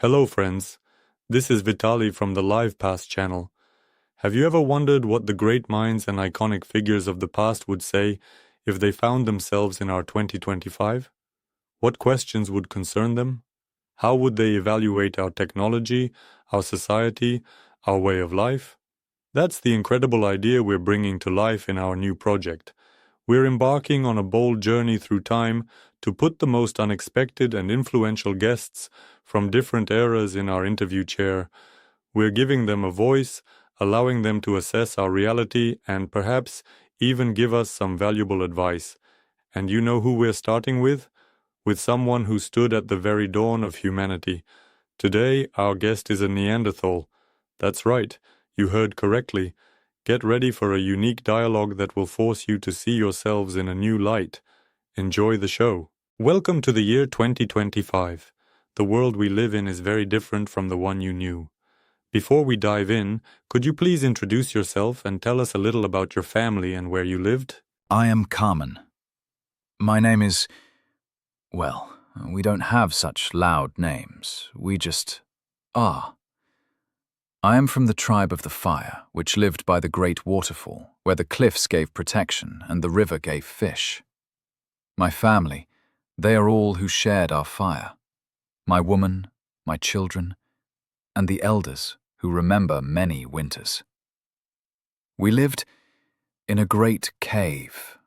Hello, friends. This is Vitali from the Live Past channel. Have you ever wondered what the great minds and iconic figures of the past would say if they found themselves in our 2025? What questions would concern them? How would they evaluate our technology, our society, our way of life? That's the incredible idea we're bringing to life in our new project. We're embarking on a bold journey through time to put the most unexpected and influential guests from different eras in our interview chair. We're giving them a voice, allowing them to assess our reality and perhaps even give us some valuable advice. And you know who we're starting with? With someone who stood at the very dawn of humanity. Today, our guest is a Neanderthal. That's right, you heard correctly. Get ready for a unique dialogue that will force you to see yourselves in a new light. Enjoy the show. Welcome to the year 2025. The world we live in is very different from the one you knew. Before we dive in, could you please introduce yourself and tell us a little about your family and where you lived? I am Carmen. My name is... well, we don't have such loud names. We just are. I am from the tribe of the fire, which lived by the great waterfall, where the cliffs gave protection and the river gave fish. My family, they are all who shared our fire. My woman, my children, and the elders who remember many winters. We lived in a great cave.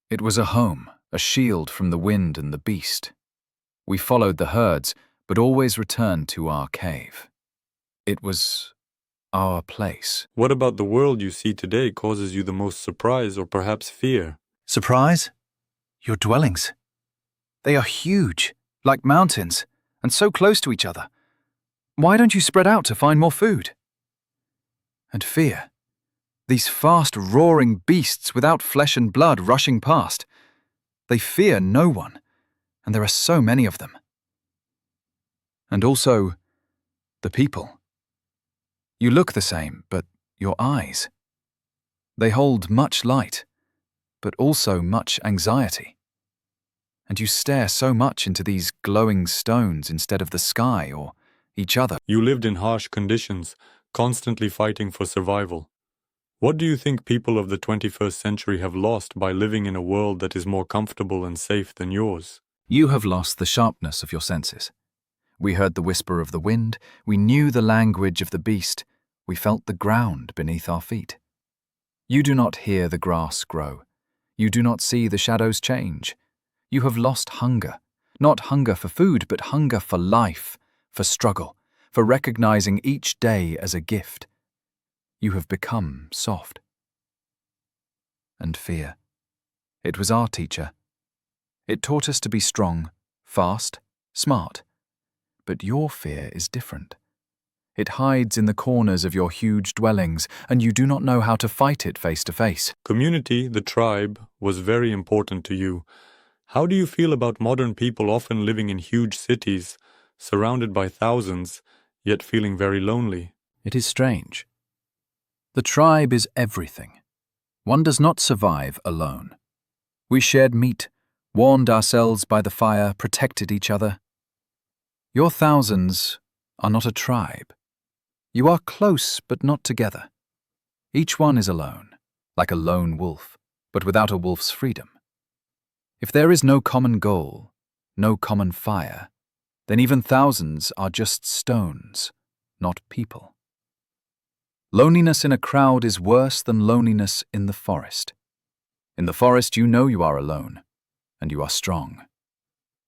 It was a home, a shield from the wind and the beast. We followed the herds, but always returned to our cave. It was our place. What about the world you see today causes you the most surprise or perhaps fear? Surprise? Your dwellings. They are huge, like mountains, and so close to each other. Why don't you spread out to find more food? And fear. These fast, roaring beasts without flesh and blood rushing past. They fear no one, and there are so many of them. And also, the people. You look the same, but your eyes. They hold much light, but also much anxiety. And you stare so much into these glowing stones instead of the sky or each other. You lived in harsh conditions, constantly fighting for survival. What do you think people of the 21st century have lost by living in a world that is more comfortable and safe than yours? You have lost the sharpness of your senses. We heard the whisper of the wind, we knew the language of the beast, we felt the ground beneath our feet. You do not hear the grass grow. You do not see the shadows change. You have lost hunger, not hunger for food, but hunger for life, for struggle, for recognizing each day as a gift. You have become soft. And fear. It was our teacher. It taught us to be strong, fast, smart. But your fear is different. It hides in the corners of your huge dwellings, and you do not know how to fight it face to face. Community, the tribe, was very important to you. How do you feel about modern people often living in huge cities, surrounded by thousands, yet feeling very lonely? It is strange. The tribe is everything. One does not survive alone. We shared meat, warmed ourselves by the fire, protected each other. Your thousands are not a tribe. You are close but not together. Each one is alone, like a lone wolf, but without a wolf's freedom. If there is no common goal, no common fire, then even thousands are just stones, not people. Loneliness in a crowd is worse than loneliness in the forest. In the forest you know you are alone, and you are strong.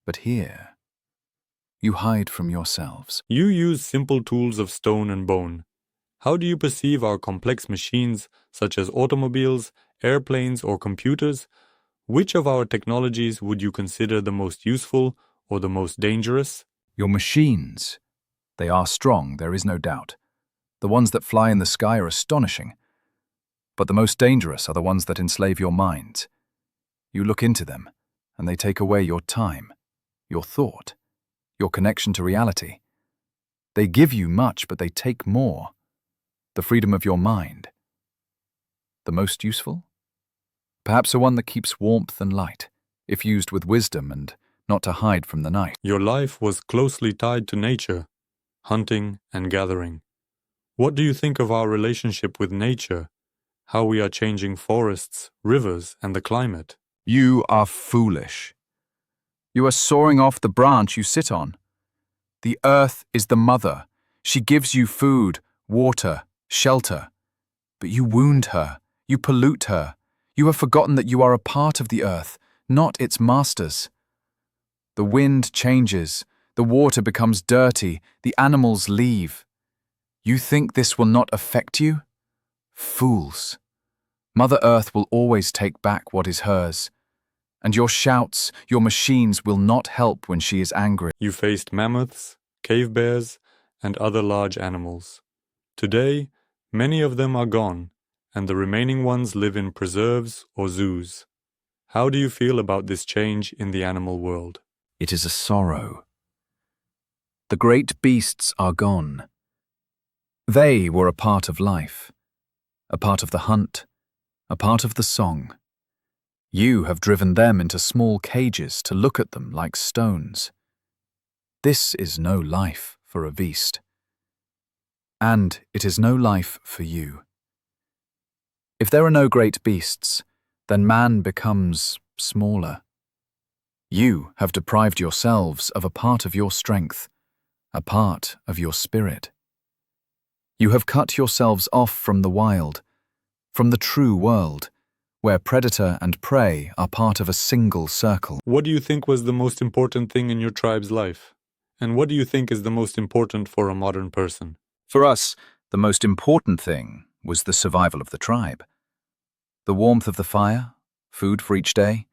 But here, you hide from yourselves. You use simple tools of stone and bone. How do you perceive our complex machines, such as automobiles, airplanes, or computers? Which of our technologies would you consider the most useful or the most dangerous? Your machines. They are strong, there is no doubt. The ones that fly in the sky are astonishing. But the most dangerous are the ones that enslave your minds. You look into them, and they take away your time, your thought, your connection to reality. They give you much, but they take more. The freedom of your mind. The most useful? Perhaps the one that keeps warmth and light, if used with wisdom and not to hide from the night. Your life was closely tied to nature. hunting, and gathering. What do you think of our relationship with nature? How we are changing forests, rivers, and the climate? You are foolish. You are soaring off the branch you sit on. The earth is the mother. She gives you food, water, shelter. But you wound her, you pollute her. You have forgotten that you are a part of the earth, not its masters. The wind changes, the water becomes dirty, the animals leave. You think this will not affect you? Fools. Mother Earth will always take back what is hers. And your shouts, your machines will not help when she is angry. You faced mammoths, cave bears, and other large animals. Today, many of them are gone, and the remaining ones live in preserves or zoos. How do you feel about this change in the animal world? It is a sorrow. The great beasts are gone. They were a part of life, a part of the hunt, a part of the song. You have driven them into small cages to look at them like stones. This is no life for a beast. And it is no life for you. If there are no great beasts, then man becomes smaller. You have deprived yourselves of a part of your strength, a part of your spirit. You have cut yourselves off from the wild, from the true world, where predator and prey are part of a single circle. What do you think was the most important thing in your tribe's life? And what do you think is the most important for a modern person? For us, the most important thing was the survival of the tribe. The warmth of the fire, food for each day,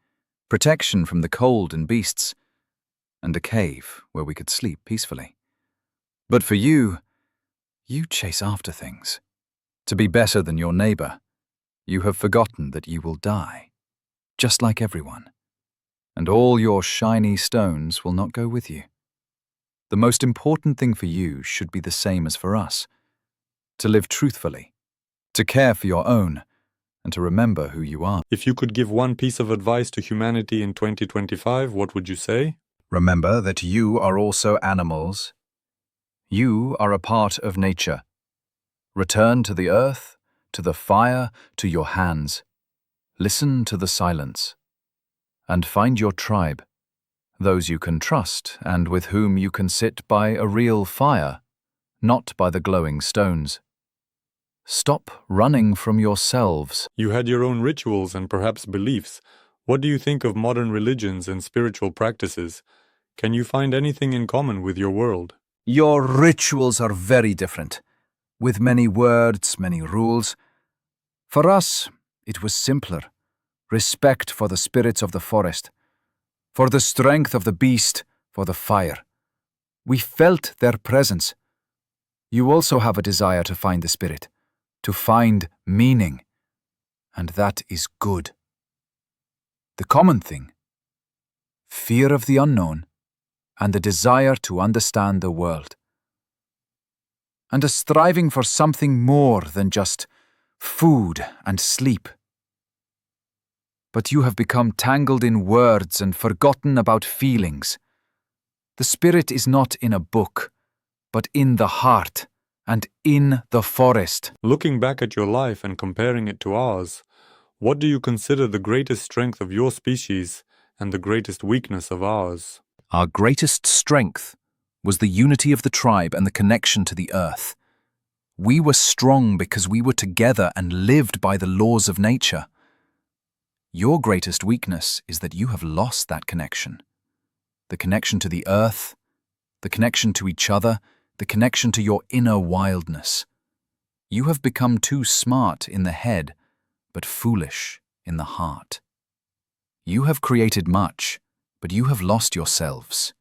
protection from the cold and beasts, and a cave where we could sleep peacefully. But for you chase after things. To be better than your neighbor, you have forgotten that you will die, just like everyone. And all your shiny stones will not go with you. The most important thing for you should be the same as for us. To live truthfully, to care for your own, and to remember who you are. If you could give one piece of advice to humanity in 2025, what would you say? Remember that you are also animals. You are a part of nature. Return to the earth, to the fire, to your hands. Listen to the silence. And find your tribe, those you can trust and with whom you can sit by a real fire, not by the glowing stones. Stop running from yourselves. You had your own rituals and perhaps beliefs. What do you think of modern religions and spiritual practices? Can you find anything in common with your world? Your rituals are very different, with many words, many rules. For us, it was simpler. Respect for the spirits of the forest, for the strength of the beast, for the fire. We felt their presence. You also have a desire to find the spirit, to find meaning, and that is good. The common thing, fear of the unknown, and the desire to understand the world, and a striving for something more than just food and sleep. But you have become tangled in words and forgotten about feelings. The spirit is not in a book, but in the heart and in the forest. Looking back at your life and comparing it to ours, what do you consider the greatest strength of your species and the greatest weakness of ours? Our greatest strength was the unity of the tribe and the connection to the earth. We were strong because we were together and lived by the laws of nature. Your greatest weakness is that you have lost that connection. The connection to the earth, the connection to each other, the connection to your inner wildness. You have become too smart in the head, but foolish in the heart. You have created much, but you have lost yourselves.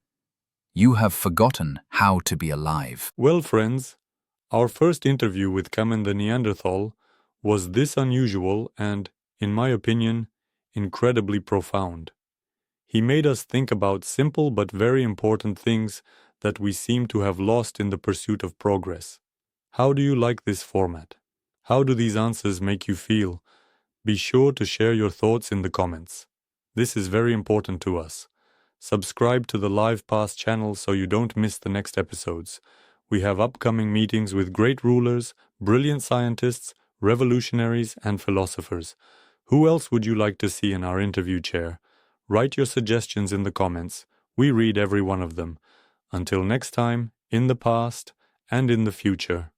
You have forgotten how to be alive. Well, friends, our first interview with Kamen the Neanderthal was this unusual and, in my opinion, incredibly profound. He made us think about simple but very important things that we seem to have lost in the pursuit of progress. How do you like this format? How do these answers make you feel? Be sure to share your thoughts in the comments. This is very important to us. Subscribe to the Live Pass channel so you don't miss the next episodes. We have upcoming meetings with great rulers, brilliant scientists, revolutionaries, and philosophers. Who else would you like to see in our interview chair? Write your suggestions in the comments. We read every one of them. Until next time, in the past and in the future.